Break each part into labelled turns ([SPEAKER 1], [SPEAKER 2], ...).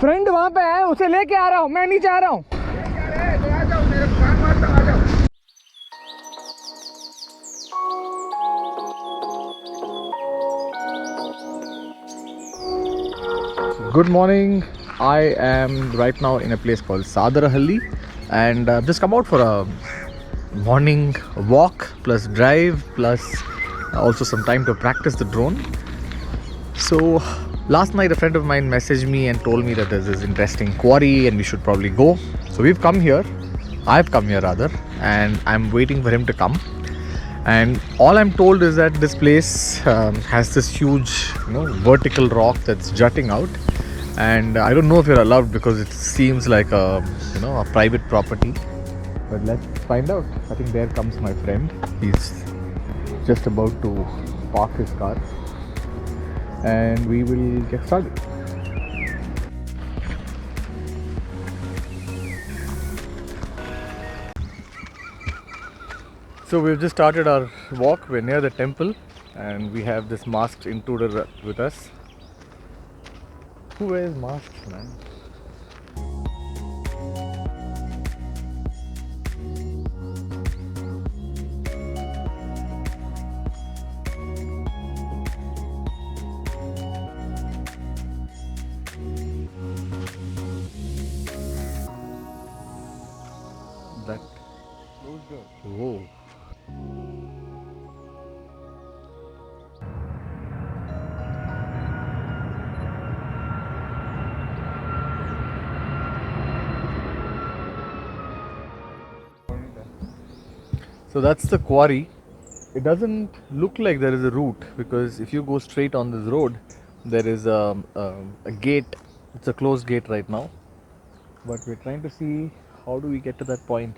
[SPEAKER 1] Friend वहाँ पे है, उसे लेके आ रहा हूँ, मैं नीचे आ रहा हूँ। Good morning. I am right now in a place called Sadarahalli, and I've just come out for a morning walk plus drive plus also some time to practice the drone. So last night a friend of mine messaged me and told me that there's this interesting quarry and we should probably go. So we've come here. I've come here rather, and I'm waiting for him to come. And all I'm told is that this place has this huge, vertical rock that's jutting out. And I don't know if you're allowed because it seems like a private property. But let's find out. I think there comes my friend. He's just about to park his car, and we will get started. So we've just started our walk. We're near the temple, and we have this masked intruder with us. Who wears masks, man? That closed door. Whoa. So that's the quarry. It doesn't look like there is a route, because if you go straight on this road, there is a gate. It's a closed gate right now. But we're trying to see how do we get to that point.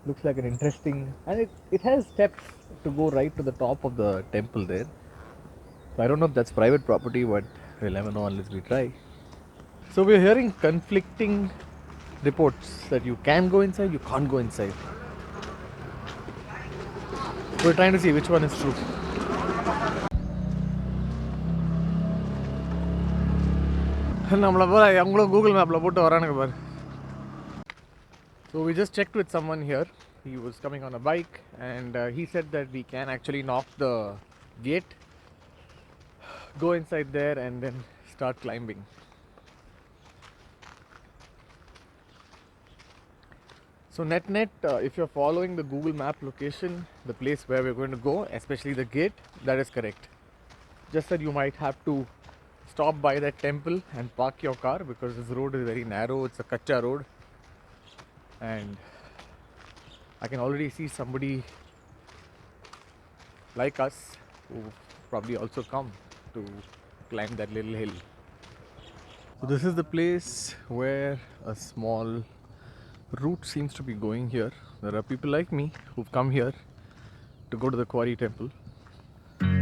[SPEAKER 1] Looks like an interesting, and it has steps to go right to the top of the temple there. So I don't know if that's private property, but we'll never know unless we try. So we're hearing conflicting reports that you can go inside, you can't go inside. We're trying to see which one is true. Google Map. So we just checked with someone here. He was coming on a bike, and he said that we can actually knock the gate, go inside there, and then start climbing. So net, if you're following the Google Map location, the place where we're going to go, especially the gate, that is correct. Just that you might have to stop by that temple and park your car, because this road is very narrow. It's a kacha road, and I can already see somebody like us who probably also come to climb that little hill. So this is the place where a small route seems to be going here. There are people like me who've come here to go to the quarry temple. You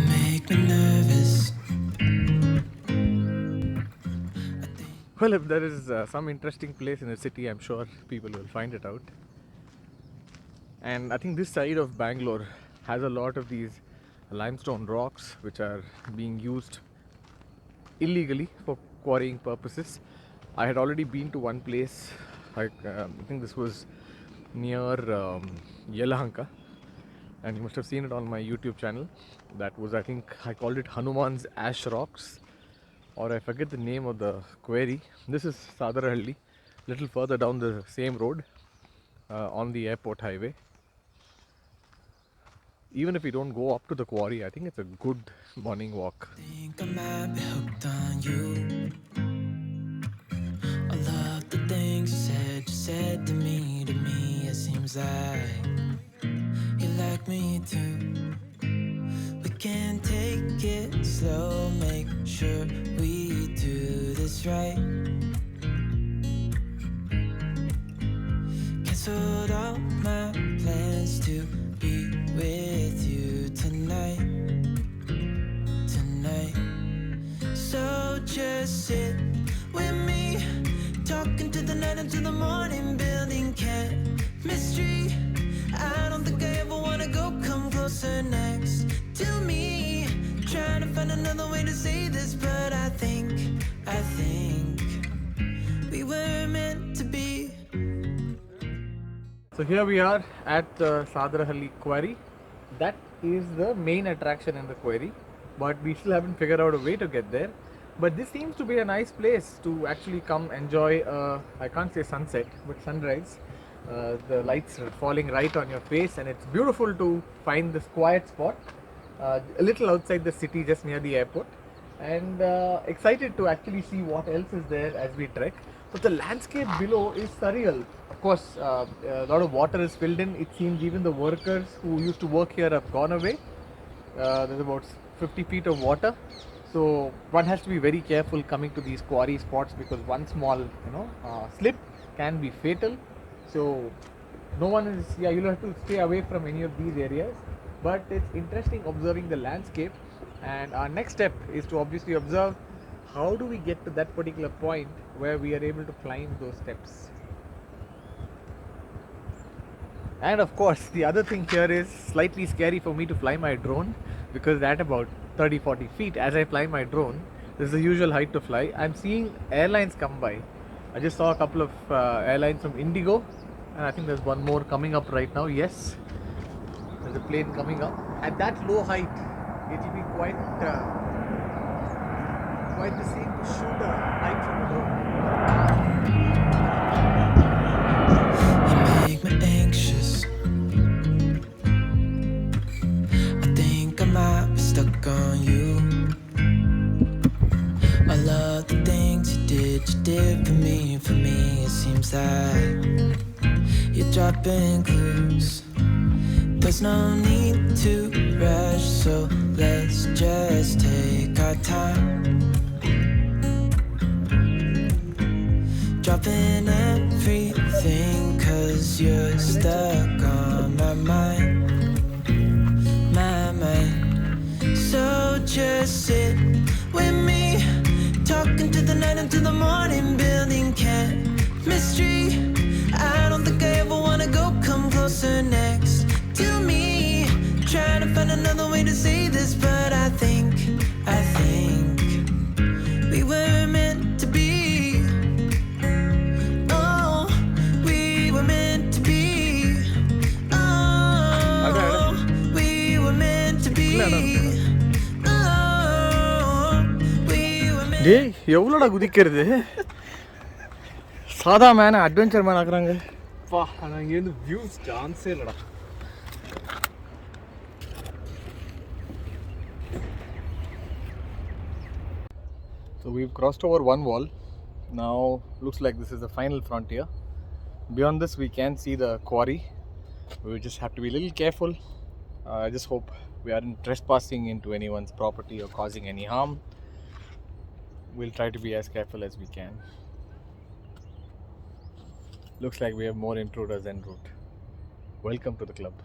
[SPEAKER 1] make me nervous. Well, if there is some interesting place in the city, I'm sure people will find it out. And I think this side of Bangalore has a lot of these limestone rocks which are being used illegally for quarrying purposes. I had already been to one place, I think this was near Yelahanka, and you must have seen it on my YouTube channel. That was, I think I called it Hanuman's Ash Rocks, or I forget the name of the quarry. This is Sadarahalli, little further down the same road on the airport highway. Even if we don't go up to the quarry, I think it's a good morning walk. I think I might be hooked on you. I love the things you said to me, it seems like you like me too. We can take it slow, make sure we do this right. Canceled all my plans to be with you tonight. So just sit with me, talking to the night until the morning, building chemistry. I don't
[SPEAKER 2] another way to say this, but I think we were meant to be.
[SPEAKER 1] So here we are at the Sadarahalli Quarry. That is the main attraction in the quarry, but we still haven't figured out a way to get there. But this seems to be a nice place to actually come enjoy, I can't say sunset, but sunrise. The lights are falling right on your face, and it's beautiful to find this quiet spot, a little outside the city, just near the airport. And excited to actually see what else is there as we trek. But the landscape below is surreal. Of course, a lot of water is filled in. It seems even the workers who used to work here have gone away. There's about 50 feet of water. So one has to be very careful coming to these quarry spots, because one small, slip can be fatal. So no one is, you'll have to stay away from any of these areas. But it's interesting observing the landscape. And our next step is to obviously observe how do we get to that particular point where we are able to climb those steps. And of course, the other thing here is slightly scary for me to fly my drone, because at about 30-40 feet as I fly my drone, this is the usual height to fly. I'm seeing airlines come by. I just saw a couple of airlines from Indigo, and I think there's one more coming up right now. Yes, there's a plane coming up. At that low height, it will be quite the scene to shoot a light from the drone.
[SPEAKER 2] You make me anxious. I think I might be stuck on you. I love the things you did for me. For me, it seems that you're dropping clues. There's no need to rush, so let's just take our time. Dropping everything, 'cause you're stuck on my mind. So just sit with me, talking to the night until the morning, building chemistry. I don't think I ever wanna go, come closer next to me. Trying to find another way to say this, but I think we were meant to be. Oh, we were meant to be. Oh, we were meant to be.
[SPEAKER 1] டேய் எவ்வளோடா குதிக்கிறது? சாதா மேனை adventure man ஆக்குறாங்க. ஆனால் இங்கேருந்து views சான்ஸே இல்லைடா. So we've crossed over one wall. Now looks like this is the final frontier. Beyond this we can see the quarry. We just have to be a little careful. I just hope we aren't trespassing into anyone's property or causing any harm. We'll try to be as careful as we can. Looks like we have more intruders en route. Welcome to the club.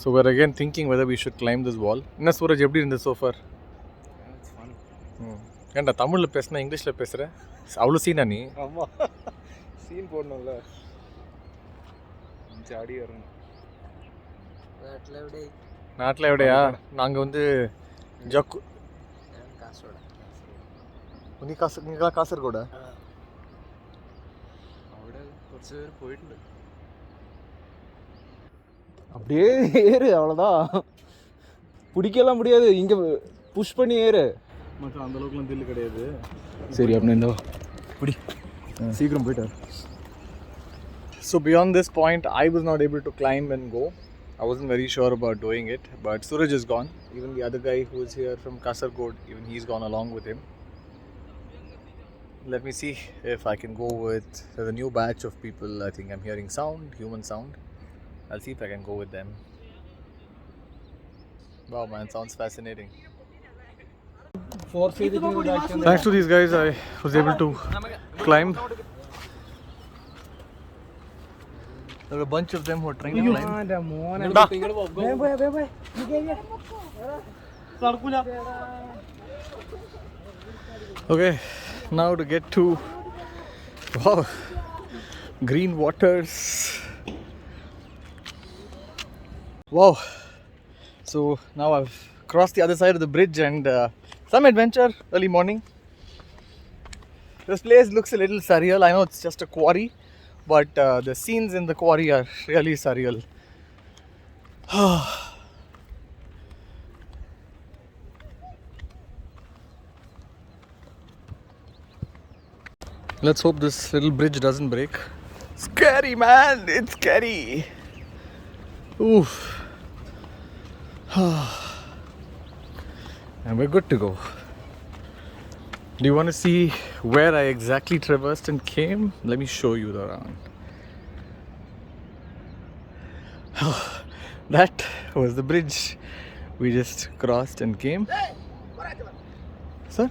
[SPEAKER 1] So we're again thinking whether we should climb this wall. Enna Suraj, eppadi irundha so far?
[SPEAKER 3] It's fun.
[SPEAKER 1] ஏன்டா தமிழ்ல பேசுனா இங்கிலீஷ்ல பேசுற? அவ்வளோ சீனா நீ?
[SPEAKER 3] ஆமா, scene போடணும்ல, ஜாடி வரணும்.
[SPEAKER 1] நாட்டில் எവിടെயா? நாங்கள் வந்து ஜக்கு നീ കാസർഗോഡ്
[SPEAKER 3] അവിടെ കുറച്ച് പേര് പോയിട്ടുണ്ട്.
[SPEAKER 4] அப்படியே ஏறு, அவ்வளோதான். பிடிக்கலாம் முடியாது, இங்கே புஷ் பண்ணி ஏறு.
[SPEAKER 3] மட்டும் அந்த அளவுக்குலாம் தில்லு கிடையாது.
[SPEAKER 4] சரி, அப்படின்னா இந்த
[SPEAKER 1] பிடி,
[SPEAKER 4] சீக்கிரம் போயிட்டு.
[SPEAKER 1] So beyond this point I was not able to climb and go. I wasn't very sure about doing it, but Suraj is gone. Even the other guy who is here from Kasargod, even he's gone along with him. Let me see if I can go with the new batch of people. I think I'm hearing sound, human sound. I'll see if I can go with them. Wow man, sounds fascinating. Thanks to these guys I was able to climb. There were a bunch of them who were trying to climb. Okay, now to get to, wow, green waters. Wow. So now I've crossed the other side of the bridge and some adventure early morning. This place looks a little surreal. I know it's just a quarry, but the scenes in the quarry are really surreal. Let's hope this little bridge doesn't break. Scary, man! It's scary! Oof. And we're good to go. Do you want to see where I exactly traversed and came? Let me show you the around. That was the bridge we just crossed and came. Sir?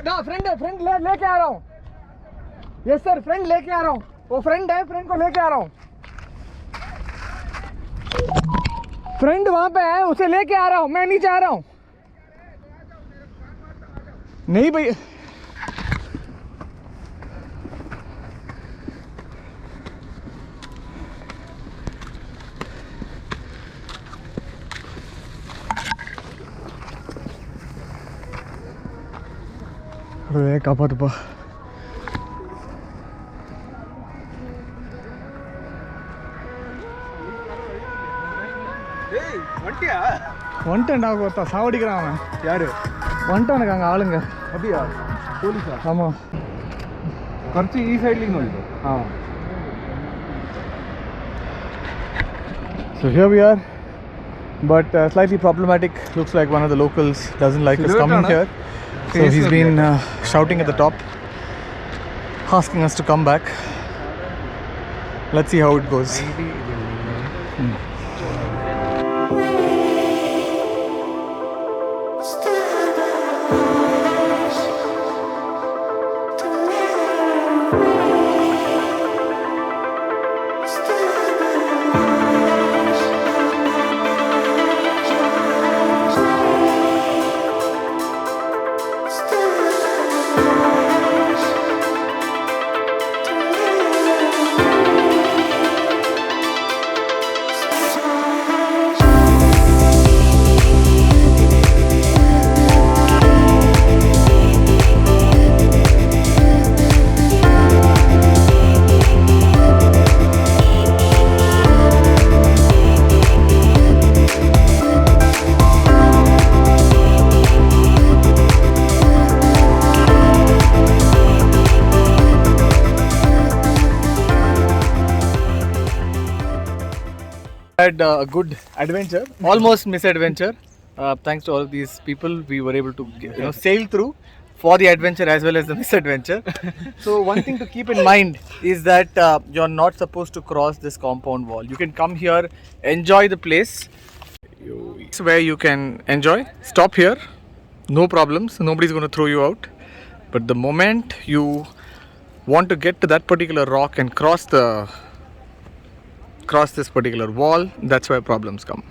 [SPEAKER 5] ना friend है friend लेके आ रहा हूँ yes sir friend लेके आ रहा हूँ वो friend है फ्रेंड को लेके आ रहा हूँ फ्रेंड वहाँ पे है उसे लेके आ रहा हूँ मैं नीचे आ रहा हूँ नहीं भैया अरे कापातपा வந்துட்டேன்டா ஒருத்தா சாவடிக்கிறான் அவன்
[SPEAKER 3] யாரு
[SPEAKER 5] வந்துட்டானுங்க அங்கே ஆளுங்க
[SPEAKER 3] அப்படியா போலீஸா
[SPEAKER 5] ஆமாம்
[SPEAKER 3] കുറച്ച് ഈ സൈഡിലേക്ക് നോക്കിക്കോ
[SPEAKER 5] ആ So here we are, but slightly problematic. Looks like one of the locals doesn't like us coming here. So he's been shouting at the top, asking us to come back. Let's see how it goes. Had a good adventure, almost misadventure. Thanks to all of these people, we were able to sail through for the adventure as well as the misadventure. So one thing to keep in mind is that you're not supposed to cross this compound wall. You can come here, enjoy the place. It's where you can enjoy. Stop here, no problems. Nobody's going to throw you out. But the moment you want to get to that particular rock and cross this particular wall, that's where problems come.